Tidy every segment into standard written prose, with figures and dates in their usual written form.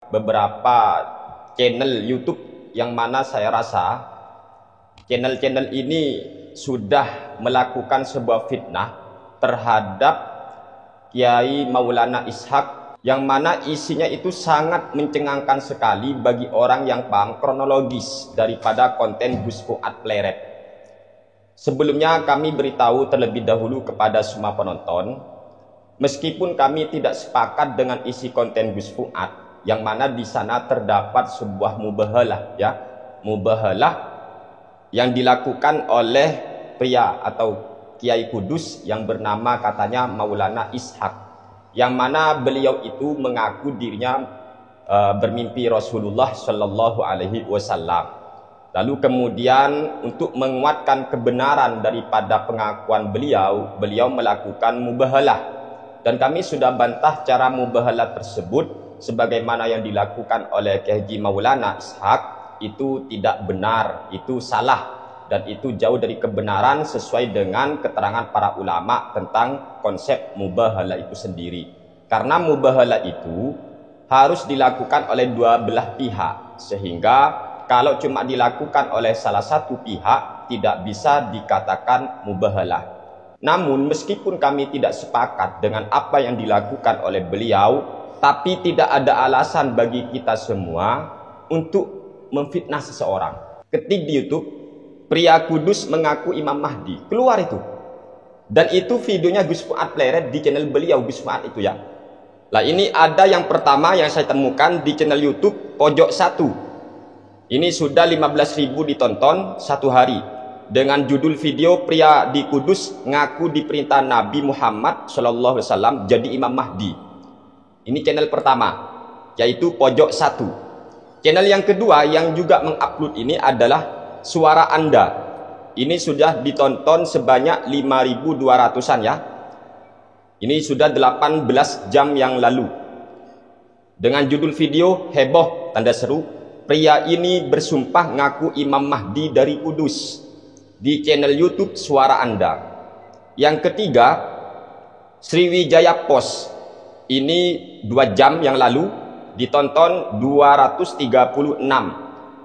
beberapa channel YouTube yang mana saya rasa channel-channel ini sudah melakukan sebuah fitnah terhadap Kiai Maulana Ishaq, yang mana isinya itu sangat mencengangkan sekali bagi orang yang paham kronologis daripada konten Gus Fuad Pleret. Sebelumnya kami beritahu terlebih dahulu kepada semua penonton, meskipun kami tidak sepakat dengan isi konten Gus Fuad, yang mana di sana terdapat sebuah mubahalah, ya, mubahalah yang dilakukan oleh pria atau Kiai Kudus yang bernama katanya Maulana Ishaq, yang mana beliau itu mengaku dirinya bermimpi Rasulullah Shallallahu Alaihi Wasallam. Lalu kemudian untuk menguatkan kebenaran daripada pengakuan beliau melakukan mubahalah, dan kami sudah bantah cara mubahalah tersebut sebagaimana yang dilakukan oleh Kiai Haji Maulana Ishaq itu tidak benar, itu salah, dan itu jauh dari kebenaran sesuai dengan keterangan para ulama tentang konsep mubahalah itu sendiri. Karena mubahalah itu harus dilakukan oleh dua belah pihak, sehingga kalau cuma dilakukan oleh salah satu pihak tidak bisa dikatakan mubahalah. Namun meskipun kami tidak sepakat dengan apa yang dilakukan oleh beliau, tapi tidak ada alasan bagi kita semua untuk memfitnah seseorang. Ketik di YouTube, pria Kudus mengaku Imam Mahdi, keluar itu. Dan itu videonya Gus Fuad Pleret di channel beliau, Gus Fuad itu, ya. Lah ini ada yang pertama yang saya temukan di channel YouTube Pojok 1. Ini sudah 15.000 ditonton satu hari, dengan judul video pria di Kudus ngaku diperintah Nabi Muhammad SAW jadi Imam Mahdi. Ini channel pertama, yaitu Pojok 1. Channel yang kedua yang juga mengupload ini adalah Suara Anda. Ini sudah ditonton sebanyak 5.200-an, ya. Ini sudah 18 jam yang lalu. Dengan judul video heboh tanda seru, pria ini bersumpah ngaku Imam Mahdi dari Kudus, di channel YouTube Suara Anda. Yang ketiga, Sriwijaya Post. Ini 2 jam yang lalu ditonton 236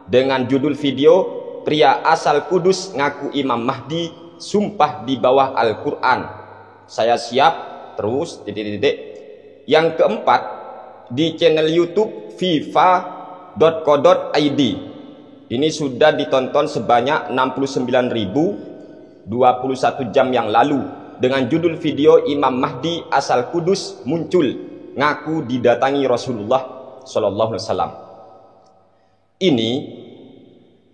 dengan judul video pria asal Kudus ngaku Imam Mahdi sumpah di bawah Al-Quran. Saya siap terus titik-titik. Yang keempat di channel YouTube fifa.co.id. Ini sudah ditonton sebanyak 69.021 jam yang lalu dengan judul video Imam Mahdi asal Kudus muncul ngaku didatangi Rasulullah Shallallahu Alaihi Wasallam. Ini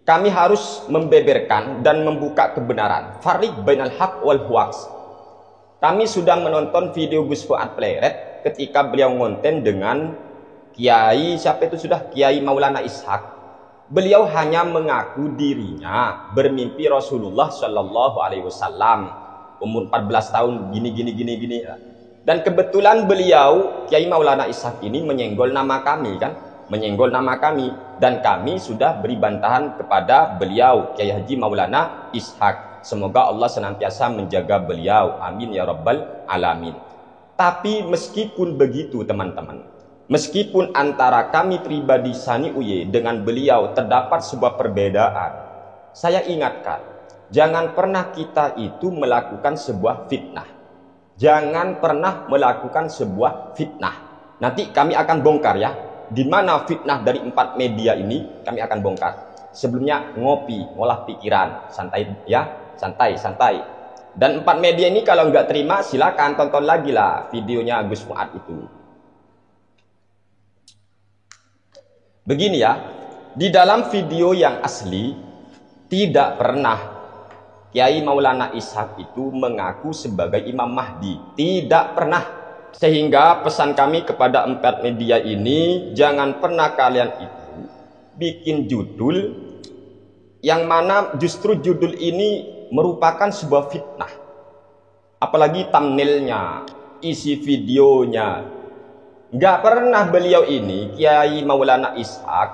kami harus membeberkan dan membuka kebenaran. Farriq bainal haq wal hoax. Kami sudah menonton video Gus Fuad Pleret ketika beliau ngonten dengan Kiai, siapa itu sudah, Kiai Maulana Ishaq. Beliau hanya mengaku dirinya bermimpi Rasulullah Shallallahu Alaihi Wasallam, umur 14 tahun, gini. Dan kebetulan beliau, Kiai Maulana Ishaq ini menyenggol nama kami, kan? Menyenggol nama kami. Dan kami sudah beri bantahan kepada beliau, Kiai Haji Maulana Ishaq. Semoga Allah senantiasa menjaga beliau. Amin ya rabbal alamin. Tapi meskipun begitu teman-teman, meskipun antara kami pribadi Sani Uye dengan beliau terdapat sebuah perbedaan, saya ingatkan, jangan pernah kita itu melakukan sebuah fitnah. Jangan pernah melakukan sebuah fitnah. Nanti kami akan bongkar, ya, di mana fitnah dari 4 media ini kami akan bongkar. Sebelumnya ngopi, ngolah pikiran, santai, ya, santai. Dan 4 media ini kalau nggak terima silakan tonton lagi lah videonya Gus Fuad itu. Begini, ya, di dalam video yang asli tidak pernah Kiai Maulana Ishaq itu mengaku sebagai Imam Mahdi, tidak pernah. Sehingga pesan kami kepada 4 media ini, jangan pernah kalian itu bikin judul yang mana justru judul ini merupakan sebuah fitnah. Apalagi thumbnailnya, isi videonya. Nggak pernah beliau ini, Kiai Maulana Ishaq,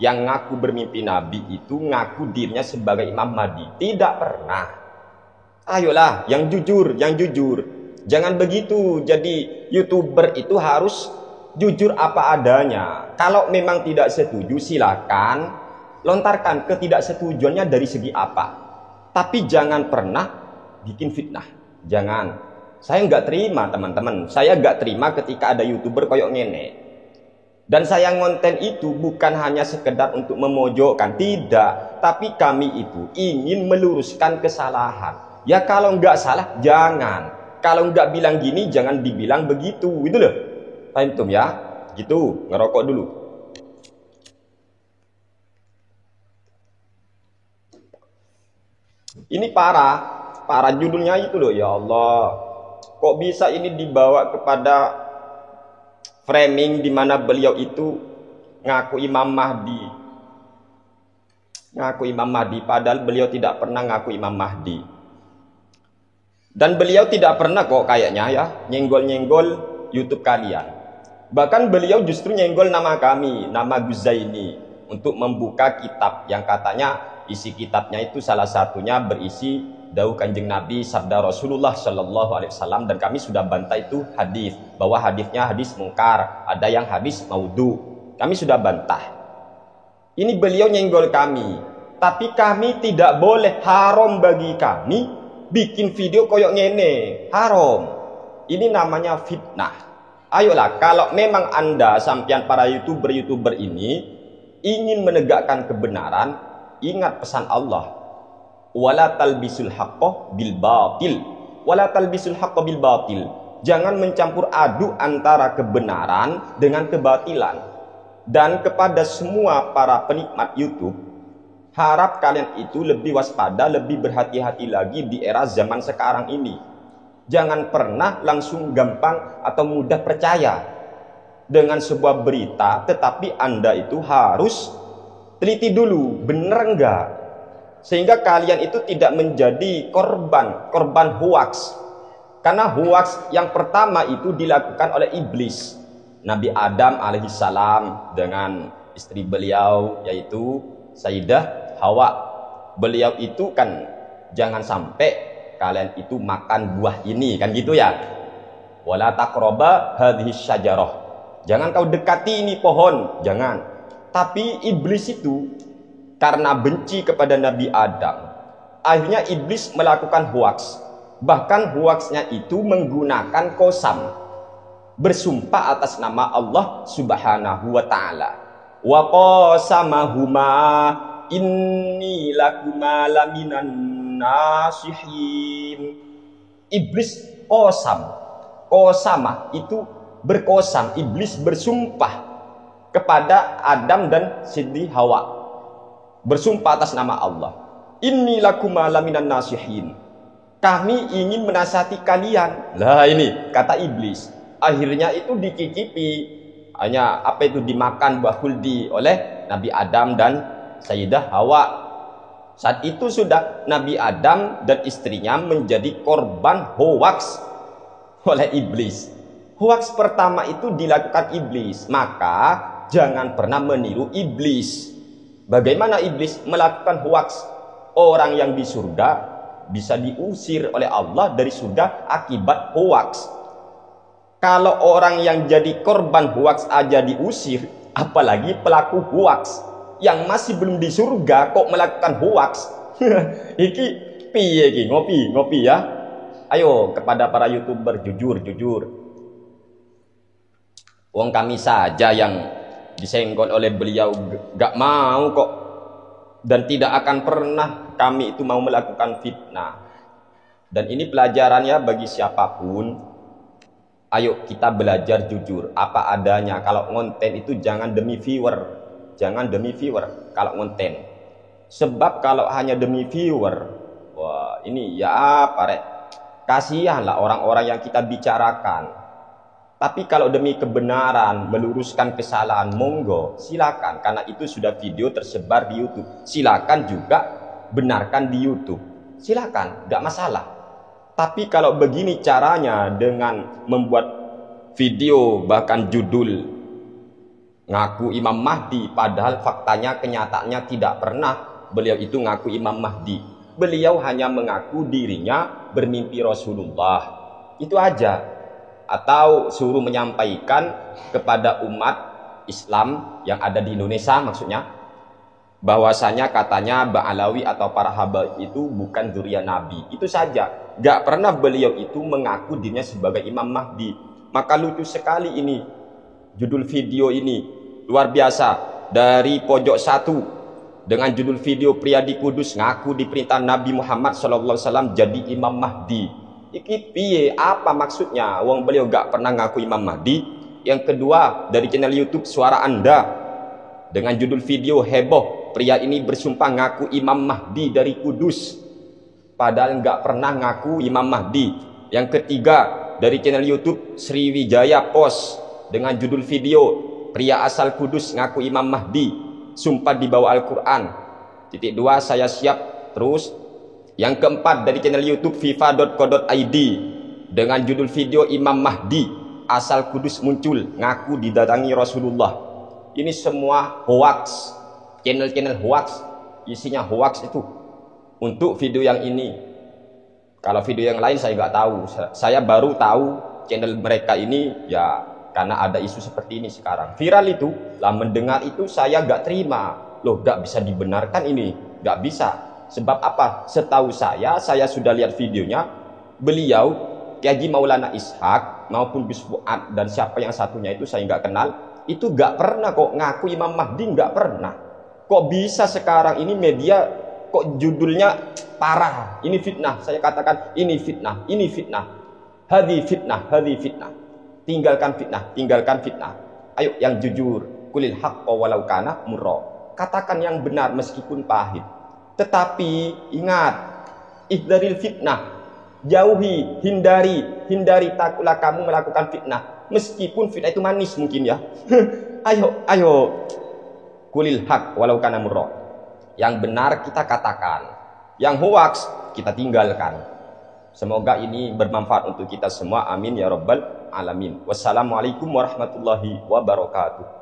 yang ngaku bermimpi Nabi itu ngaku dirinya sebagai Imam Mahdi. Tidak pernah. Ayolah, yang jujur. Jangan begitu. Jadi YouTuber itu harus jujur apa adanya. Kalau memang tidak setuju, silakan lontarkan ketidaksetujuannya dari segi apa. Tapi jangan pernah bikin fitnah. Jangan. Saya nggak terima, teman-teman. Saya nggak terima ketika ada YouTuber koyok ngene. Dan saya ngonten itu bukan hanya sekedar untuk memojokkan, tidak. Tapi kami itu ingin meluruskan kesalahan. Ya kalau nggak salah, jangan. Kalau nggak bilang gini, jangan dibilang begitu. Gitu loh. Paham tuh ya? Gitu, ngerokok dulu. Ini parah judulnya itu loh, ya Allah. Kok bisa ini dibawa kepada framing di mana beliau itu ngaku Imam Mahdi. Ngaku Imam Mahdi, padahal beliau tidak pernah ngaku Imam Mahdi. Dan beliau tidak pernah kok kayaknya ya nyenggol-nyenggol YouTube kalian. Bahkan beliau justru nyenggol nama kami, nama Guzaini, untuk membuka kitab yang katanya isi kitabnya itu salah satunya berisi dawuh Kanjeng Nabi, sabda Rasulullah Shallallahu Alaihi Wasallam, dan kami sudah bantah itu hadis, bahwa hadisnya hadis mungkar, ada yang hadis maudhu. Kami sudah bantah. Ini beliau nyenggol kami, tapi kami tidak boleh, haram bagi kami bikin video koyok ngene, haram. Ini namanya fitnah. Ayolah, kalau memang Anda sampean para YouTuber ini ingin menegakkan kebenaran, ingat pesan Allah. Wala talbisul haqqo bil batil. Wala talbisul haqqo bil batil. Jangan mencampur aduk antara kebenaran dengan kebatilan. Dan kepada semua para penikmat YouTube, harap kalian itu lebih waspada, lebih berhati-hati lagi di era zaman sekarang ini. Jangan pernah langsung gampang atau mudah percaya dengan sebuah berita, tetapi Anda itu harus teliti dulu, benar enggak? Sehingga kalian itu tidak menjadi korban hoaks. Karena hoaks yang pertama itu dilakukan oleh iblis. Nabi Adam alaihissalam dengan istri beliau yaitu Sayyidah Hawa. Beliau itu kan jangan sampai kalian itu makan buah ini, kan gitu ya. Wala taqraba hadhihi syajarah. Jangan kau dekati ini pohon, jangan. Tapi iblis itu karena benci kepada Nabi Adam, akhirnya iblis melakukan hoaks. Bahkan hoaksnya itu menggunakan qasam, bersumpah atas nama Allah Subhanahu wa taala. Wa qasamahuma inni lakuma laminan nasihin. Iblis qasamah itu berkosam. Iblis bersumpah kepada Adam dan Siti Hawa, bersumpah atas nama Allah. Inni lakuma laminan nasihin. Kami ingin menasihati kalian. Lah ini kata iblis. Akhirnya itu dicicipi, hanya apa itu dimakan buah khuldi oleh Nabi Adam dan Sayyidah Hawa. Saat itu sudah Nabi Adam dan istrinya menjadi korban hoaks oleh iblis. Hoaks pertama itu dilakukan iblis, maka jangan pernah meniru iblis. Bagaimana iblis melakukan hoaks? Orang yang di surga bisa diusir oleh Allah dari surga akibat hoaks. Kalau orang yang jadi korban hoaks aja diusir, apalagi pelaku hoaks yang masih belum di surga kok melakukan hoaks. Iki piye iki? Ngopi ya. Ayo kepada para YouTuber jujur. Wong kami saja yang disenggol oleh beliau gak mau kok. Dan tidak akan pernah kami itu mau melakukan fitnah. Dan ini pelajarannya bagi siapapun. Ayo kita belajar jujur apa adanya. Kalau ngonten itu jangan demi viewer. Jangan demi viewer kalau ngonten. Sebab kalau hanya demi viewer, wah ini ya apa rek? Kasihanlah orang-orang yang kita bicarakan. Tapi kalau demi kebenaran, meluruskan kesalahan, monggo, silakan. Karena itu sudah video tersebar di YouTube. Silakan juga benarkan di YouTube. Silakan, nggak masalah. Tapi kalau begini caranya dengan membuat video bahkan judul ngaku Imam Mahdi, padahal faktanya kenyataannya tidak pernah beliau itu ngaku Imam Mahdi. Beliau hanya mengaku dirinya bermimpi Rasulullah. Itu aja. atau suruh menyampaikan kepada umat Islam yang ada di Indonesia maksudnya, bahwasanya katanya Ba'alawi atau para habaib itu bukan zuriat Nabi. Itu saja, gak pernah beliau itu mengaku dirinya sebagai Imam Mahdi. Maka lucu sekali ini judul video ini, luar biasa. Dari pojok 1 dengan judul video pria di Kudus ngaku diperintah Nabi Muhammad SAW jadi Imam Mahdi. Iki piye, apa maksudnya? Wong beliau gak pernah ngaku Imam Mahdi. Yang kedua, dari channel YouTube Suara Anda dengan judul video heboh, pria ini bersumpah ngaku Imam Mahdi dari Kudus, padahal gak pernah ngaku Imam Mahdi. Yang ketiga, dari channel YouTube Sriwijaya Post dengan judul video pria asal Kudus ngaku Imam Mahdi, sumpah di bawah Al-Quran. Titik 2, saya siap terus. Yang keempat, dari channel YouTube fifa.co.id dengan judul video Imam Mahdi asal Kudus muncul ngaku didatangi Rasulullah. Ini semua hoax, channel-channel hoax, isinya hoax itu. Untuk video yang ini, kalau video yang lain saya nggak tahu. Saya baru tahu channel mereka ini ya karena ada isu seperti ini sekarang viral itu lah. Mendengar itu saya gak terima, loh gak bisa dibenarkan ini, gak bisa. Sebab apa? Setahu saya sudah lihat videonya, beliau Kiai Haji Maulana Ishak maupun Gus Fuad dan siapa yang satunya itu saya gak kenal, itu gak pernah kok ngaku Imam Mahdi, gak pernah. Kok bisa sekarang ini media kok judulnya parah, ini fitnah. Saya katakan ini fitnah, ini fitnah, hadi fitnah, hadi fitnah. Tinggalkan fitnah, tinggalkan fitnah. Ayo yang jujur, kulil haqqa walau kana murra. Katakan yang benar meskipun pahit. Tetapi ingat, ihdaril fitnah. Jauhi, hindari takutlah kamu melakukan fitnah. Meskipun fitnah itu manis mungkin ya. ayo. Kulil haqq walau kana murra. Yang benar kita katakan, yang hoax kita tinggalkan. Semoga ini bermanfaat untuk kita semua. Amin ya rabbal alamin. Wassalamualaikum warahmatullahi wabarakatuh.